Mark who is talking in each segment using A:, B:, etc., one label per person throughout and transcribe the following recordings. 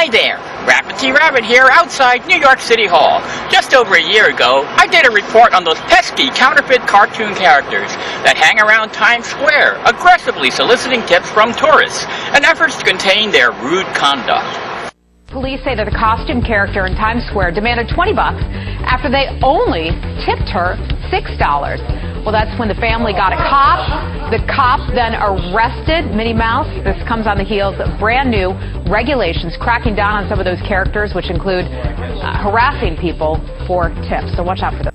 A: Hi there, Rabbit T. Rabbit here outside New York City Hall. Just over a year ago, I did a report on those pesky counterfeit cartoon characters that hang around Times Square, aggressively soliciting tips from tourists in efforts to contain their rude conduct.
B: Police say that the costume character in Times Square demanded $20 after they only tipped her $6. Well, that's when the family got a cop. The cop then arrested Minnie Mouse. This comes on the heels of brand new regulations cracking down on some of those characters, which include harassing people for tips. So watch out for them.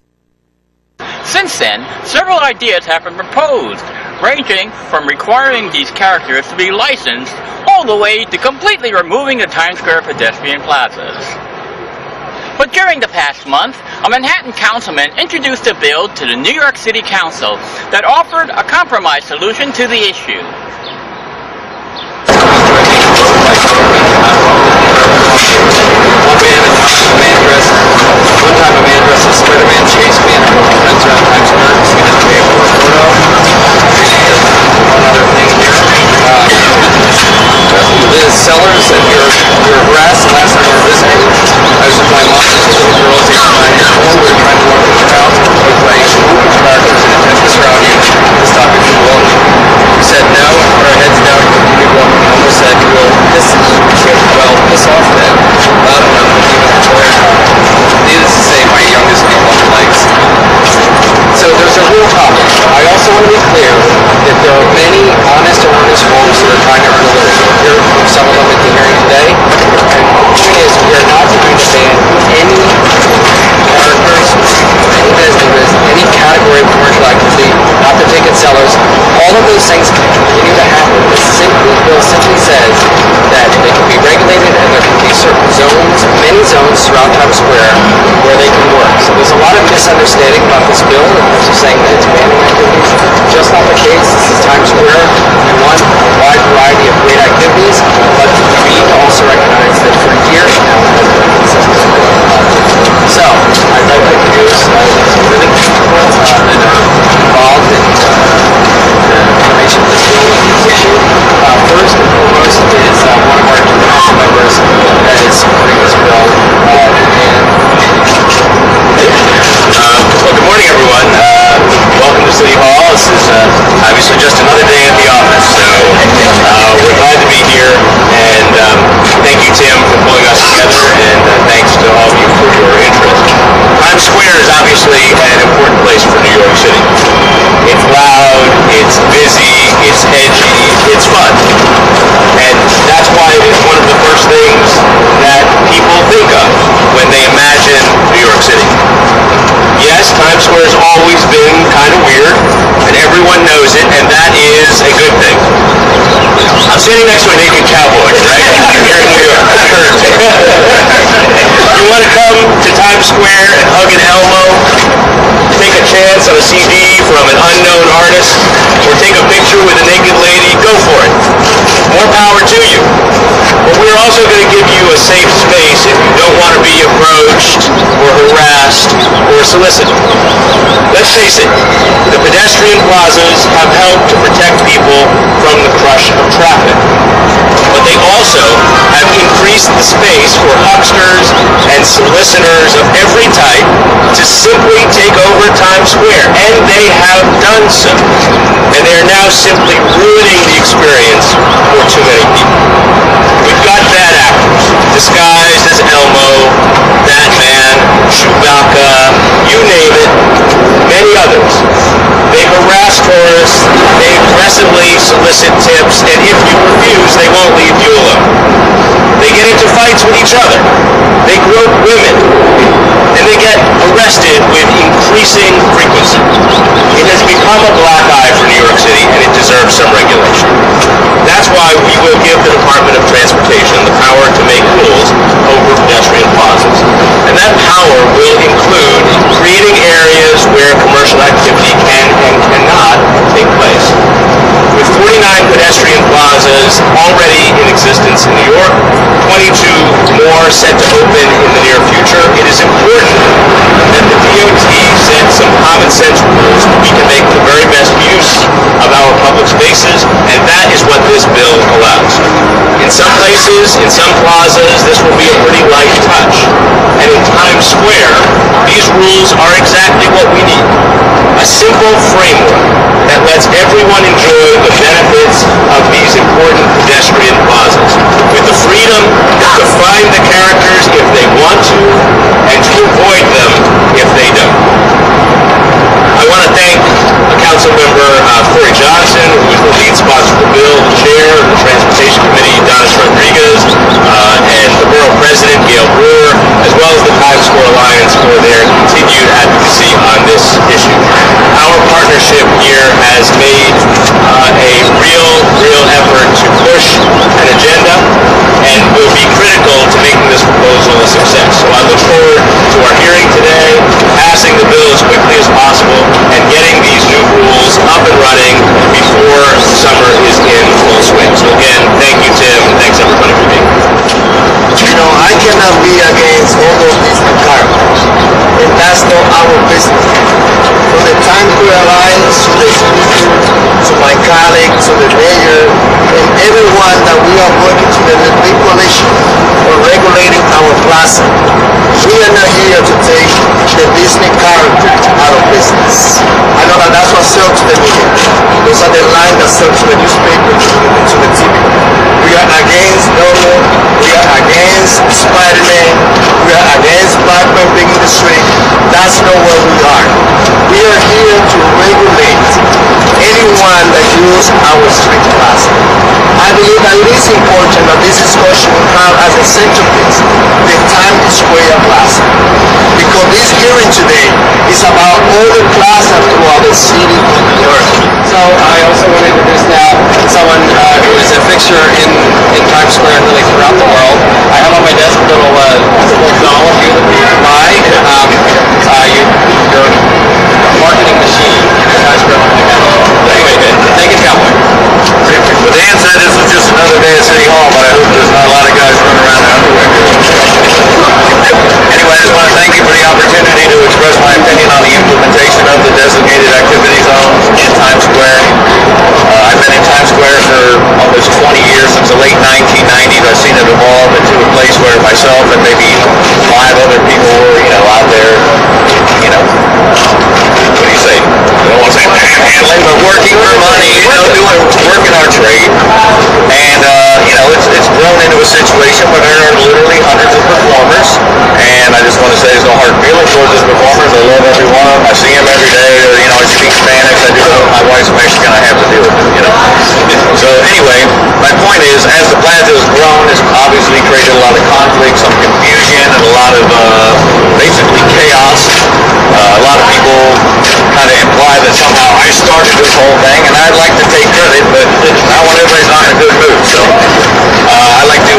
A: Since then, several ideas have been proposed, ranging from requiring these characters to be licensed all the way to completely removing the Times Square pedestrian plazas. But during the past month, a Manhattan councilman introduced a bill to the New York City Council that offered a compromise solution to the issue.
C: One time a man dressed as Spider-Man chased me and a couple friends around Times Square so we had to pay for a photo. One other thing here. The sellers that you're harassed the last time we were visiting. I was with my mom and two little girls, 8 and 9 years old. We were trying to walk in the house and we played characters and attempt to surround you to stop you from walking. We said no and put our heads down and continued walking. I almost said, well, piss off then. Loud enough to keep it going. Needless to say, my youngest can walk legs. So there's a real topic. I also want to be clear that there are many honest or earnest folks that are trying to earn a living. You'll hear from some of them at the hearing today. And the point is, we are not going to ban any characters, any businesses, any category of commercial activity, not the ticket sellers. All of those things can continue to happen. The bill simply says that they can be regulated and there can be certain zones, many zones throughout Times Square where they can work. So there's a lot of misunderstanding about this bill in terms of saying that it's banning activities. Just not the case. This is Times Square. We want a wide variety of great activities, but we need to also recognize that for years now it has been consistent. So, I'd like to introduce some really key people that are involved in information of this bill and this issue. First and foremost is one of our two council members that is supporting this bill. Well, good morning, everyone. Welcome to City Hall. This is obviously just another day at the office, so we're glad to be here, and thank you, Tim, for pulling us together, and thanks to all of you for your interest. Times Square is obviously an important place for New York City. It's loud, it's busy, it's edgy, it's fun, and that's why it is one of the first things that people think of when they imagine New York City. Yes, Times Square has always been kind of weird, and everyone knows it, and that is a good thing. I'm standing next to a naked cowboy, right? Here in New York. You want to come to Times Square and hug an Elmo, take a chance on a CD from an unknown artist, or take a picture with a naked lady, go for it. More power to you. But we're also going to give you a safe space if you don't want to be approached or harassed or solicited. Let's face it, the pedestrian plazas have helped to protect people from the crush of traffic. But they also have increased the space for hucksters and solicitors of every type to simply take over Times Square, and they have done so. And they are now simply ruining the experience for too many people. We've got bad actors, disguised as Elmo, Batman, Chewbacca, you name it, many others. They harass tourists, they aggressively solicit tips, and if you refuse, they won't leave you alone. They get into fights with each other, they grope women, and they get arrested with increasing frequency. It has become a black eye for New York City, and it deserves some regulation. That's why we will give the Department of Transportation the power to make rules over pedestrian plazas. And that power will include creating areas where commercial activity can and cannot take place. With 49 pedestrian plazas already in existence in New York, 22 more set to open in the near future, it is important that the DOT set some common sense rules so we can make the very best use of of our public spaces, and that is what this bill allows. In some places, in some plazas, this will be a pretty light touch. And in Times Square, these rules are exactly what we need. A simple framework that lets everyone enjoy the benefits of these important pedestrian plazas, with the freedom to find the characters if they want to, and to avoid them if they don't. I want to thank Council Member Corey Johnson, who is the lead sponsor of the bill, the chair of the Transportation Committee, Donis Rodriguez, and the Borough President, Gail Brewer, as well as the Times Square Alliance for their continued advocacy on this issue. Our partnership here has made a real effort to push an agenda and will be critical to making this proposal a success. So I look forward to our hearing today, passing the bill as quickly as possible, and getting these new rules up and running before summer is in full swing. So again, thank you, Tim, and thanks everybody for being here.
D: You know, I cannot be against all those these requirements, and that's not our business. From the Times Square Alliance to the speaker, to my colleague, to the mayor, and everyone that we are working to the big coalition for regulating our plaza. We are not here to take the Disney character out of business. I know that that's what sells to the media. Those are the lines that sell to the newspapers, to the TV. We are against Dodo. We are against Spider-Man. We are against Batman being in the street. That's not what we are. We are here to regulate anyone that uses our street plaza. I believe that it is important that this discussion will have as a centerpiece the Times Square Plaza. Because this hearing today is about all the plazas throughout the city of New York.
E: So I also want to introduce now someone who is a fixture in Times Square and really throughout the world. I have on my desk a little doll of you that we buy. Your marketing machine in Times Square. Take it, cowboy.
C: Well, Dan said this was just another day at City Hall, but I hope there's not a lot of guys running around in underwear. Anyway, I just want to thank you for the opportunity to express my opinion on the implementation of the designated activity zones in Times Square. I've been in Times Square for almost 20 years, since the late 1990s. I've seen it evolve into a place where myself and maybe 5 other people were, out there, what do you say? I don't want to say handling, but working for money, working our trade. And, it's grown into a situation where there are literally hundreds of performers. And I just want to say there's no hard feeling towards those performers. I love every one of them. I see them every day. I speak Spanish. I do know my wife's Mexican. I have to deal with it, So anyway, my point is, as the plaza has grown, it's obviously created a lot of conflict, some confusion, and a lot of basically chaos. A lot of people kind of imply that somehow I started this whole thing, and I'd like to take credit, but I want everybody's not in a good mood. So I'd like to,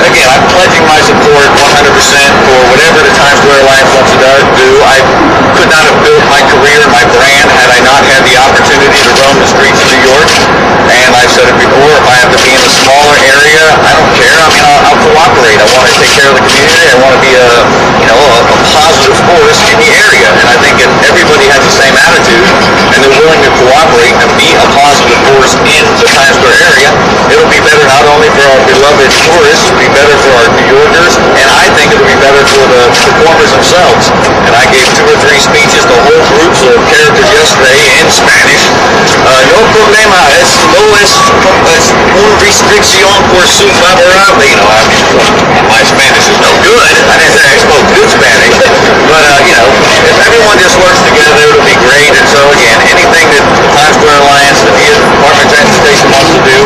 C: again, I'm pledging my support 100% for whatever the Times Square Alliance wants to do. I could not have built my career, my brand, had I not had the opportunity to roam the streets of New York. And I've said it before, if I have to be in a smaller area, I don't care. I'll cooperate. I want to take care of the community. I want to be a positive force in the area. And I think if everybody has the same attitude and they're willing to cooperate and be a positive force in the Times Square area, it'll be better not only for our beloved tourists, it'll be better for our New Yorkers, and I think it'll be better for the performers themselves. And I gave 2 or 3 speeches to whole groups of characters yesterday in Spanish. No problema, es una restricción por su favorable. My Spanish is no good. I didn't say I spoke good Spanish. But, if everyone just works together, it'll be great. And so, again, anything that the Times Square Alliance, the Department of Transportation wants to do,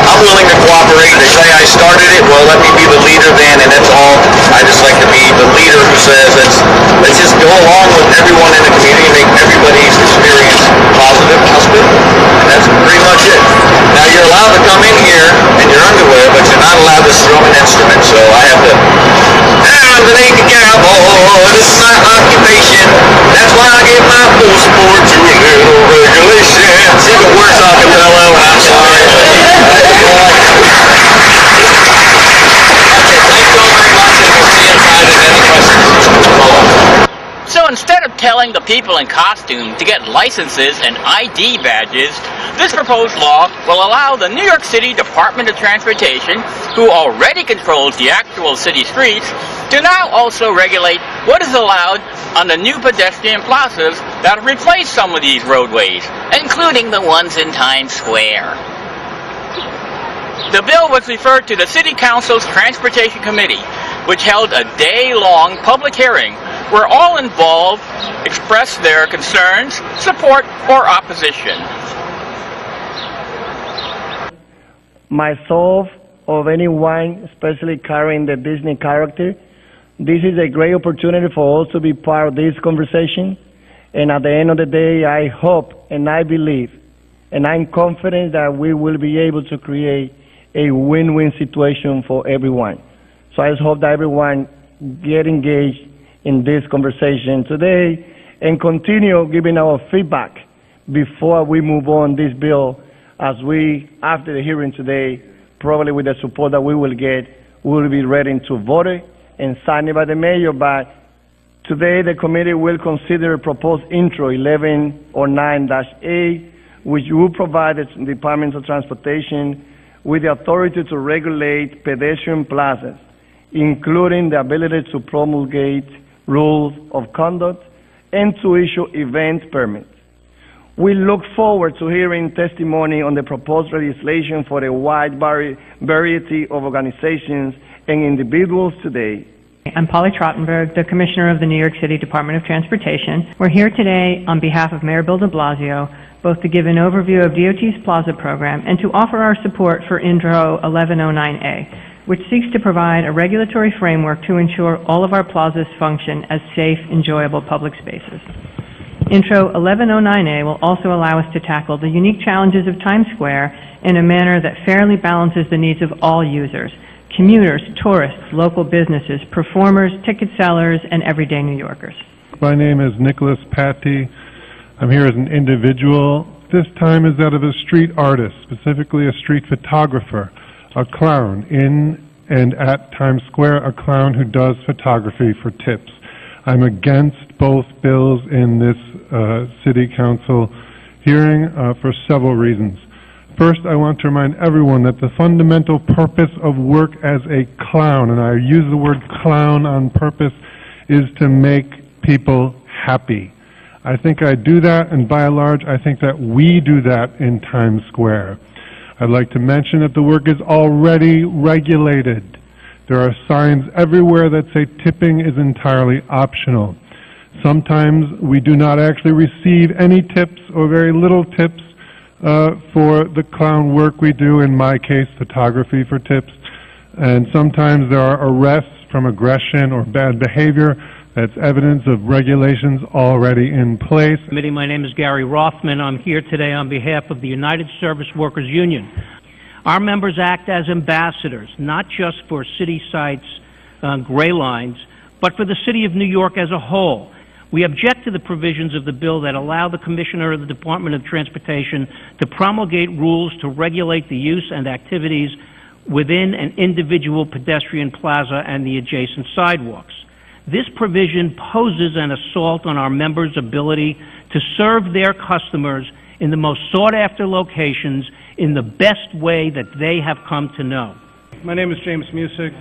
C: I'm willing to cooperate. They say I started it, well, let me be the leader then, and that's all. I just like to be the leader who says, let's just go along with everyone in the community, make everybody's experience positive, hospitable. And that's pretty much it. Now, you're allowed to come in here in your underwear, but you're not allowed to strum an instrument. So I have to, I'm the naked cowboy, this is my occupation. That's why I gave my full support to a little regulation. It's even worse acapella, and I'm sorry.
A: So instead of telling the people in costume to get licenses and ID badges, This proposed law will allow the New York City Department of Transportation, who already controls the actual city streets, to now also regulate what is allowed on the new pedestrian plazas that replace some of these roadways, including the ones in Times Square. The bill was referred to the City Council's Transportation Committee, which held a day-long public hearing where all involved expressed their concerns, support, or opposition.
F: Myself, of anyone, especially carrying the Disney character, this is a great opportunity for us to be part of this conversation. And at the end of the day, I hope and I believe and I'm confident that we will be able to create a win-win situation for everyone. So I just hope that everyone get engaged in this conversation today and continue giving our feedback before we move on this bill, as we, after the hearing today, probably with the support that we will get, we will be ready to vote it and sign it by the mayor. But today the committee will consider proposed intro 1109-A, which will provide the Department of Transportation with the authority to regulate pedestrian plazas, including the ability to promulgate rules of conduct and to issue event permits. We look forward to hearing testimony on the proposed legislation for a wide variety of organizations and individuals today.
G: I'm Polly Trottenberg, the Commissioner of the New York City Department of Transportation. We're here today on behalf of Mayor Bill de Blasio, both to give an overview of DOT's Plaza program and to offer our support for Intro 1109A, which seeks to provide a regulatory framework to ensure all of our plazas function as safe, enjoyable public spaces. Intro 1109A will also allow us to tackle the unique challenges of Times Square in a manner that fairly balances the needs of all users: commuters, tourists, local businesses, performers, ticket sellers, and everyday New Yorkers.
H: My name is Nicholas Patty. I'm here as an individual. This time is that of a street artist, specifically a street photographer, a clown in and at Times Square, a clown who does photography for tips. I'm against both bills in this City Council hearing for several reasons. First, I want to remind everyone that the fundamental purpose of work as a clown, and I use the word clown on purpose, is to make people happy. I think I do that, and by and large, I think that we do that in Times Square. I'd like to mention that the work is already regulated. There are signs everywhere that say tipping is entirely optional. Sometimes we do not actually receive any tips or very little tips for the clown work we do, in my case, photography for tips. And sometimes there are arrests from aggression or bad behavior. That's evidence of regulations already in place.
I: Committee, my name is Gary Rothman. I'm here today on behalf of the United Service Workers Union. Our members act as ambassadors, not just for city sites, gray lines, but for the city of New York as a whole. We object to the provisions of the bill that allow the Commissioner of the Department of Transportation to promulgate rules to regulate the use and activities within an individual pedestrian plaza and the adjacent sidewalks. This provision poses an assault on our members' ability to serve their customers in the most sought-after locations in the best way that they have come to know.
J: My name is James Musick.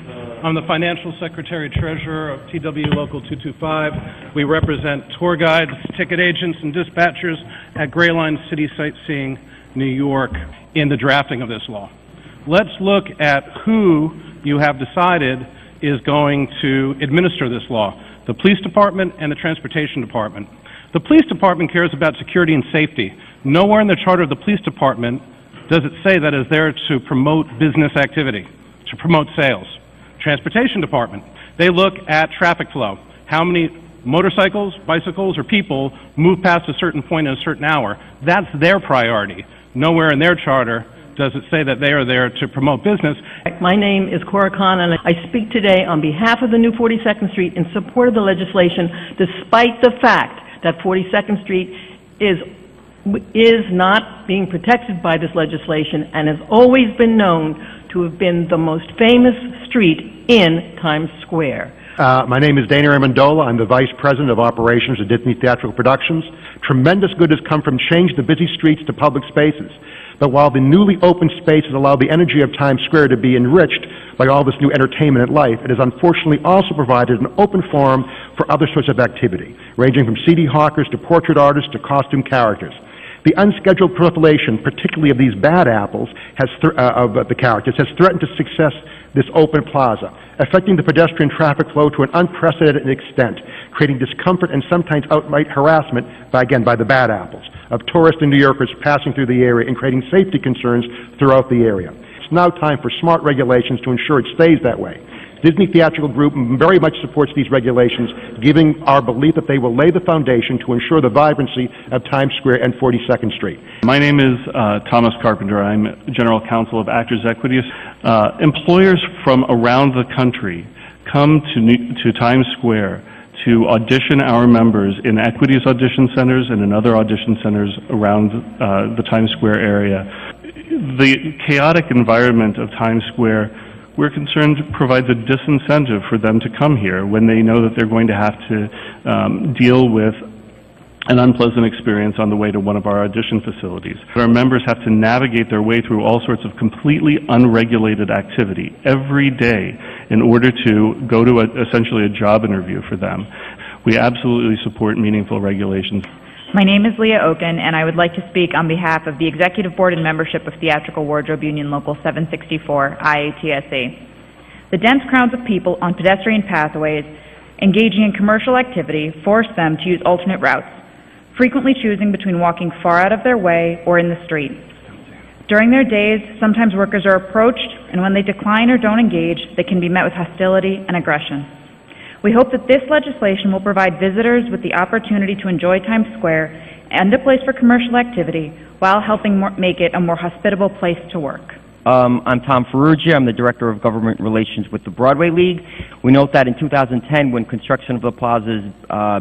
J: I'm the Financial Secretary-Treasurer of TW Local 225. We represent tour guides, ticket agents, and dispatchers at Gray Line City Sightseeing, New York, in the drafting of this law. Let's look at who you have decided is going to administer this law: the Police Department and the Transportation Department. The Police Department cares about security and safety. Nowhere in the charter of the Police Department does it say that it's there to promote business activity, to promote sales. Transportation Department, they look at traffic flow. How many motorcycles, bicycles, or people move past a certain point at a certain hour? That's their priority. Nowhere in their charter does it say that they are there to promote business.
K: My name is Cora Khan, and I speak today on behalf of the new 42nd Street in support of the legislation, despite the fact that 42nd Street is not being protected by this legislation and has always been known to have been the most famous street in Times Square.
L: My name is Dana Amendola. I'm the Vice President of Operations at Disney Theatrical Productions. Tremendous good has come from changing the busy streets to public spaces. But while the newly opened spaces allow the energy of Times Square to be enriched by all this new entertainment and life, it has unfortunately also provided an open forum for other sorts of activity, ranging from CD hawkers to portrait artists to costume characters. The unscheduled proliferation, particularly of these bad apples, of the characters, has threatened to success this open plaza, affecting the pedestrian traffic flow to an unprecedented extent, creating discomfort and sometimes outright harassment by the bad apples of tourists and New Yorkers passing through the area and creating safety concerns throughout the area. It's now time for smart regulations to ensure it stays that way. Disney Theatrical Group very much supports these regulations, giving our belief that they will lay the foundation to ensure the vibrancy of Times Square and 42nd Street.
M: My name is Thomas Carpenter. I'm General Counsel of Actors Equity. Employers from around the country come to Times Square to audition our members in Equity's audition centers and in other audition centers around the Times Square area. The chaotic environment of Times Square, we're concerned, provides a disincentive for them to come here when they know that they're going to have to deal with an unpleasant experience on the way to one of our audition facilities. Our members have to navigate their way through all sorts of completely unregulated activity every day in order to go to essentially a job interview for them. We absolutely support meaningful regulations.
N: My name is Leah Oken, and I would like to speak on behalf of the Executive Board and membership of Theatrical Wardrobe Union Local 764, IATSE. The dense crowds of people on pedestrian pathways engaging in commercial activity force them to use alternate routes, frequently choosing between walking far out of their way or in the street. During their days, sometimes workers are approached, and when they decline or don't engage, they can be met with hostility and aggression. We hope that this legislation will provide visitors with the opportunity to enjoy Times Square and a place for commercial activity while helping make it a more hospitable place to work.
O: I'm Tom Ferrugia. I'm the Director of Government Relations with the Broadway League. We note that in 2010, when construction of the plazas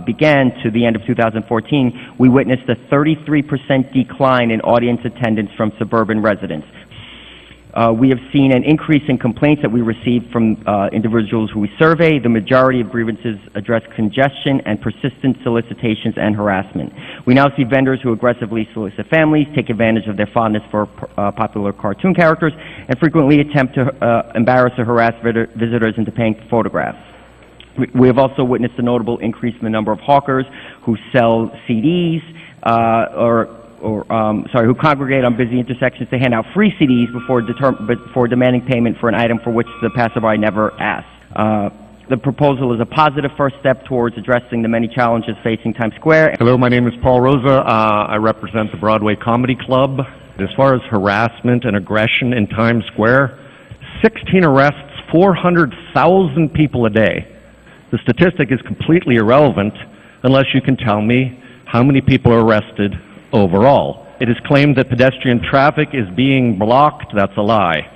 O: began to the end of 2014, we witnessed a 33% decline in audience attendance from suburban residents. We have seen an increase in complaints that we receive from individuals who we survey. The majority of grievances address congestion and persistent solicitations and harassment. We now see vendors who aggressively solicit families, take advantage of their fondness for popular cartoon characters, and frequently attempt to embarrass or harass visitors into paying for photographs. We have also witnessed a notable increase in the number of hawkers who sell CDs who congregate on busy intersections to hand out free CDs before demanding payment for an item for which the passerby never asked. The proposal is a positive first step towards addressing the many challenges facing Times Square.
P: Hello, my name is Paul Rosa. I represent the Broadway Comedy Club. As far as harassment and aggression in Times Square, 16 arrests, 400,000 people a day. The statistic is completely irrelevant unless you can tell me how many people are arrested overall. It is claimed that pedestrian traffic is being blocked. That's a lie.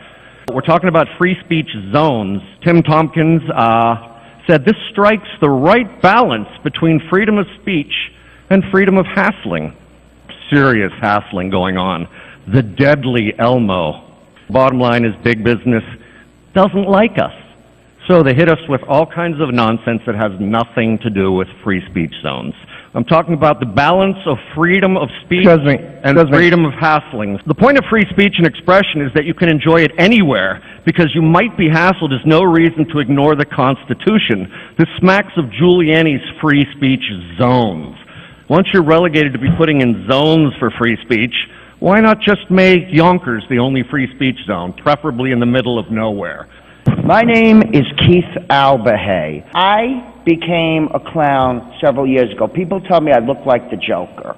P: We're talking about free speech zones. Tim Tompkins said this strikes the right balance between freedom of speech and freedom of hassling. Serious hassling going on. The deadly Elmo. Bottom line is big business doesn't like us. So they hit us with all kinds of nonsense that has nothing to do with free speech zones. I'm talking about the balance of freedom of speech and freedom of hassling. The point of free speech and expression is that you can enjoy it anywhere. Because you might be hassled is no reason to ignore the Constitution. This smacks of Giuliani's free speech zones. Once you're relegated to be putting in zones for free speech, why not just make Yonkers the only free speech zone, preferably in the middle of nowhere?
Q: My name is Keith Albahay. I became a clown several years ago. People tell me I look like the Joker.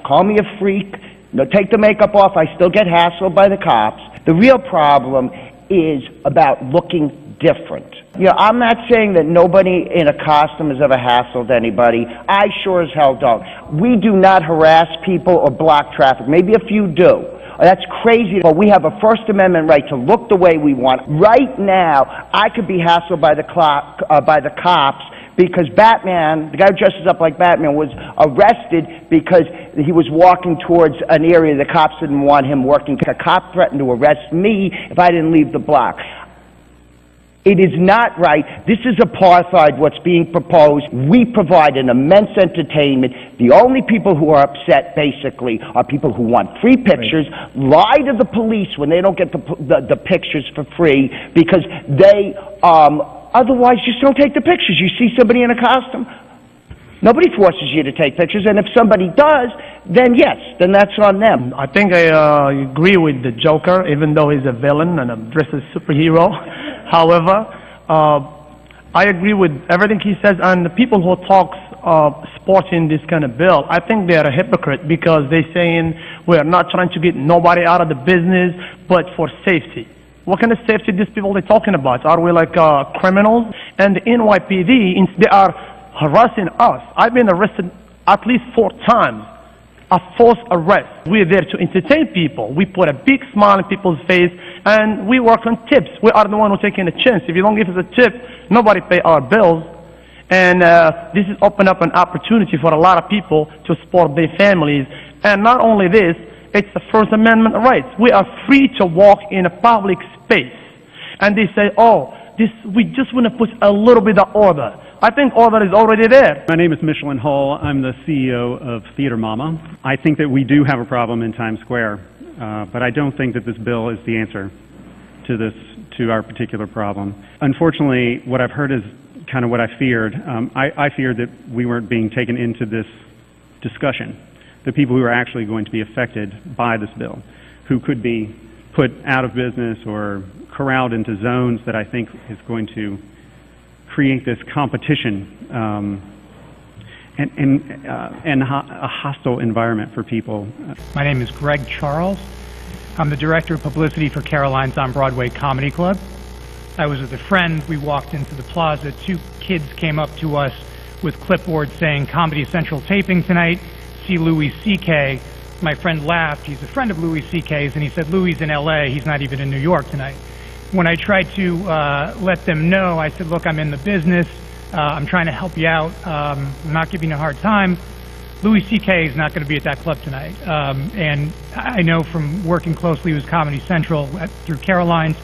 Q: Call me a freak. No, take the makeup off. I still get hassled by the cops. The real problem is about looking different. You know, I'm not saying that nobody in a costume has ever hassled anybody. I sure as hell don't. We do not harass people or block traffic. Maybe a few do. That's crazy, but we have a First Amendment right to look the way we want. Right now, I could be hassled by the cops because Batman, the guy who dresses up like Batman, was arrested because he was walking towards an area the cops didn't want him working. A cop threatened to arrest me if I didn't leave the block. It is not right. This is apartheid, what's being proposed. We provide an immense entertainment. The only people who are upset, basically, are people who want free pictures, lie to the police when they don't get the pictures for free, because they, otherwise just don't take the pictures. You see somebody in a costume, nobody forces you to take pictures, and if somebody does, then yes, then that's on them.
R: I think I agree with the Joker, even though he's a villain and a dressed as superhero. However, I agree with everything he says, and the people who talk supporting this kind of bill, I think they're a hypocrite, because they're saying we're not trying to get nobody out of the business, but for safety. What kind of safety these people are talking about? Are we like criminals? And the NYPD, they are harassing us. I've been arrested at least 4 times. A false arrest. We're there to entertain people. We put a big smile on people's face, and we work on tips. We are the one who taking a chance. If you don't give us a tip, nobody pay our bills. And this has opened up an opportunity for a lot of people to support their families. And not only this, it's the First Amendment rights. We are free to walk in a public space. And they say, oh, we just want to put a little bit of order. I think order is already there.
S: My name is Michelin Hull. I'm the CEO of Theater Mama. I think that we do have a problem in Times Square, but I don't think that this bill is the answer to our particular problem. Unfortunately, what I've heard is kind of what I feared. I feared that we weren't being taken into this discussion. The people who are actually going to be affected by this bill, who could be put out of business or corralled into zones that I think is going to create this competition and a hostile environment for people.
T: My name is Greg Charles. I'm the Director of Publicity for Caroline's on Broadway Comedy Club. I was with a friend. We walked into the plaza. 2 kids came up to us with clipboards saying Comedy Central taping tonight, see Louis C.K. My friend laughed. He's a friend of Louis C.K.'s, and he said, Louis in L.A., he's not even in New York tonight. When I tried to let them know, I said, look, I'm in the business. I'm trying to help you out. I'm not giving you a hard time. Louis C.K. is not going to be at that club tonight. And I know from working closely with Comedy Central through Caroline's,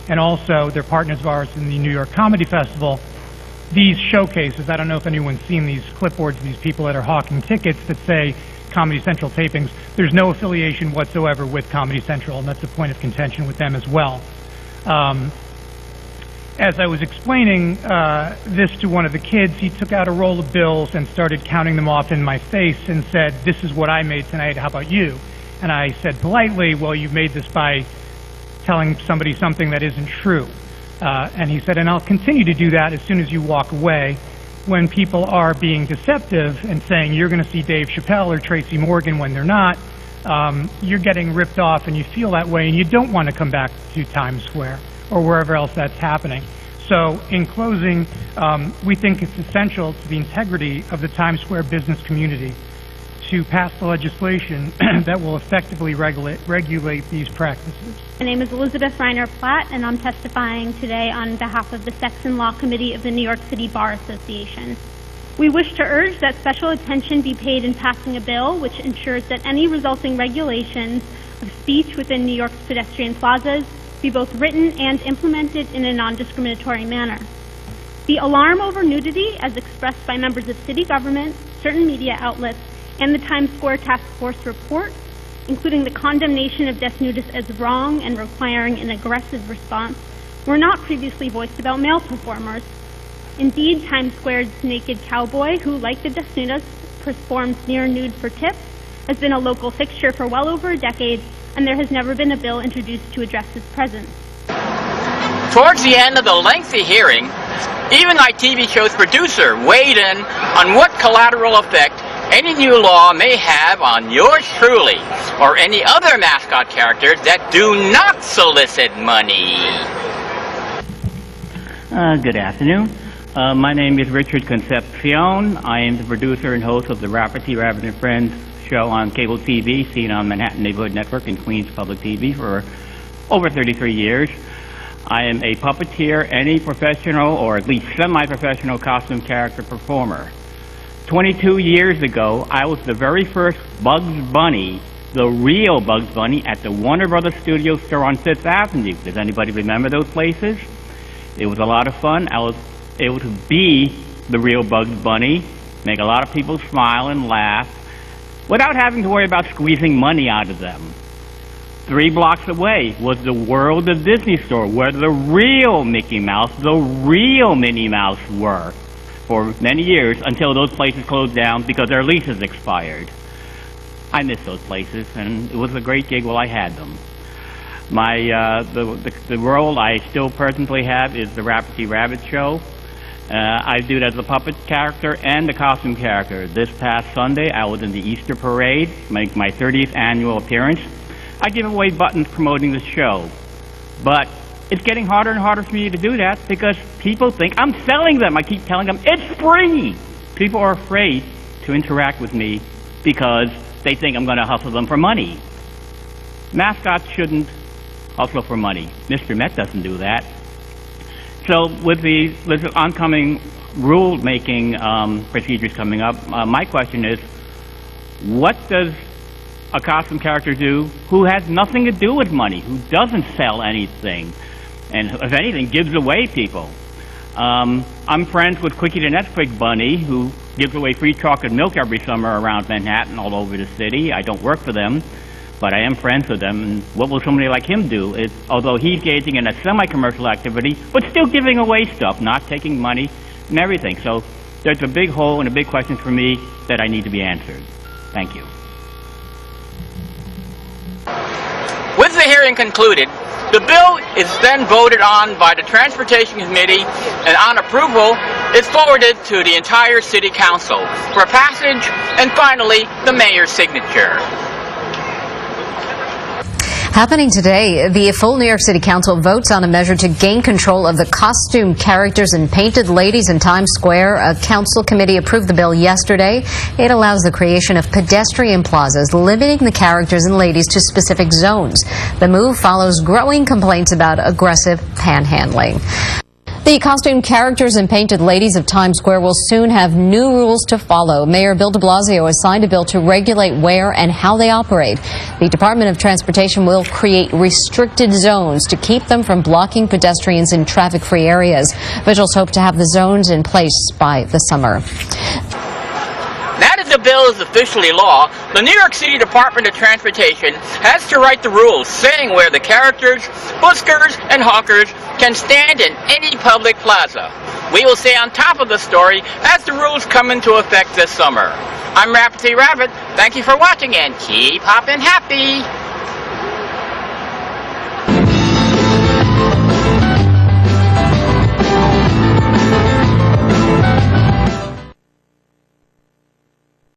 T: and also they're partners of ours in the New York Comedy Festival, these showcases, I don't know if anyone's seen these clipboards, these people that are hawking tickets that say Comedy Central tapings. There's no affiliation whatsoever with Comedy Central, and that's a point of contention with them as well. As I was explaining this to one of the kids, he took out a roll of bills and started counting them off in my face and said, this is what I made tonight, how about you? And I said politely, well, you made this by telling somebody something that isn't true. And he said, and I'll continue to do that as soon as you walk away. When people are being deceptive and saying you're going to see Dave Chappelle or Tracy Morgan when they're not, you're getting ripped off and you feel that way and you don't want to come back to Times Square or wherever else that's happening. So in closing, we think it's essential to the integrity of the Times Square business community to pass the legislation that will effectively regulate these practices.
U: My name is Elizabeth Reiner Platt, and I'm testifying today on behalf of the Sex and Law Committee of the New York City Bar Association. We wish to urge that special attention be paid in passing a bill which ensures that any resulting regulations of speech within New York's pedestrian plazas be both written and implemented in a non-discriminatory manner. The alarm over nudity, as expressed by members of city government, certain media outlets, and the Times Square Task Force report, including the condemnation of Des Nudis as wrong and requiring an aggressive response, were not previously voiced about male performers. Indeed, Times Square's naked cowboy, who, like the Des Nudis, performs near nude for tips, has been a local fixture for well over a decade, and there has never been a bill introduced to address his presence.
A: Towards the end of the lengthy hearing, even my TV show's producer weighed in on what collateral effect any new law may have on yours truly, or any other mascot characters that do not solicit money.
V: Good afternoon. My name is Richard Concepcion. I am the producer and host of the Rafferty Rabbit and Friends show on cable TV, seen on Manhattan Neighborhood Network and Queens Public TV for over 33 years. I am a puppeteer and a professional, or at least semi-professional, costume character performer. 22 years ago, I was the very first Bugs Bunny, the real Bugs Bunny, at the Warner Brothers Studio store on 5th Avenue. Does anybody remember those places? It was a lot of fun. I was able to be the real Bugs Bunny, make a lot of people smile and laugh, without having to worry about squeezing money out of them. 3 blocks away was the World of Disney store, where the real Mickey Mouse, the real Minnie Mouse were for many years, until those places closed down because their leases expired. I miss those places, and it was a great gig while I had them. The role I still presently have is the Rafferty Rabbit Show. I do it as a puppet character and the costume character. This past Sunday, I was in the Easter Parade, make my 30th annual appearance. I give away buttons promoting the show. But it's getting harder and harder for me to do that because people think I'm selling them. I keep telling them, it's free! People are afraid to interact with me because they think I'm going to hustle them for money. Mascots shouldn't hustle for money. Mr. Met doesn't do that. So with the oncoming rule-making procedures coming up, my question is, what does a costume character do who has nothing to do with money, who doesn't sell anything, and if anything, gives away people? I'm friends with Quickie the Nesquik Bunny, who gives away free chocolate milk every summer around Manhattan, all over the city. I don't work for them, but I am friends with them, and what will somebody like him do? Although he's engaging in a semi-commercial activity, but still giving away stuff, not taking money and everything. So there's a big hole and a big question for me that I need to be answered. Thank you.
A: With the hearing concluded, the bill is then voted on by the Transportation Committee, and on approval, it's forwarded to the entire City Council for passage, and finally, the Mayor's signature.
B: Happening today, the full New York City Council votes on a measure to gain control of the costume characters and painted ladies in Times Square. A council committee approved the bill yesterday. It allows the creation of pedestrian plazas, limiting the characters and ladies to specific zones. The move follows growing complaints about aggressive panhandling. The costume characters and painted ladies of Times Square will soon have new rules to follow. Mayor Bill de Blasio has signed a bill to regulate where and how they operate. The Department of Transportation will create restricted zones to keep them from blocking pedestrians in traffic-free areas. Officials hope to have the zones in place by the summer.
A: Now that the bill is officially law, the New York City Department of Transportation has to write the rules saying where the characters, buskers, and hawkers can stand in any public plaza. We will stay on top of the story as the rules come into effect this summer. I'm Rafferty Rabbit. Thank you for watching and keep hopping happy.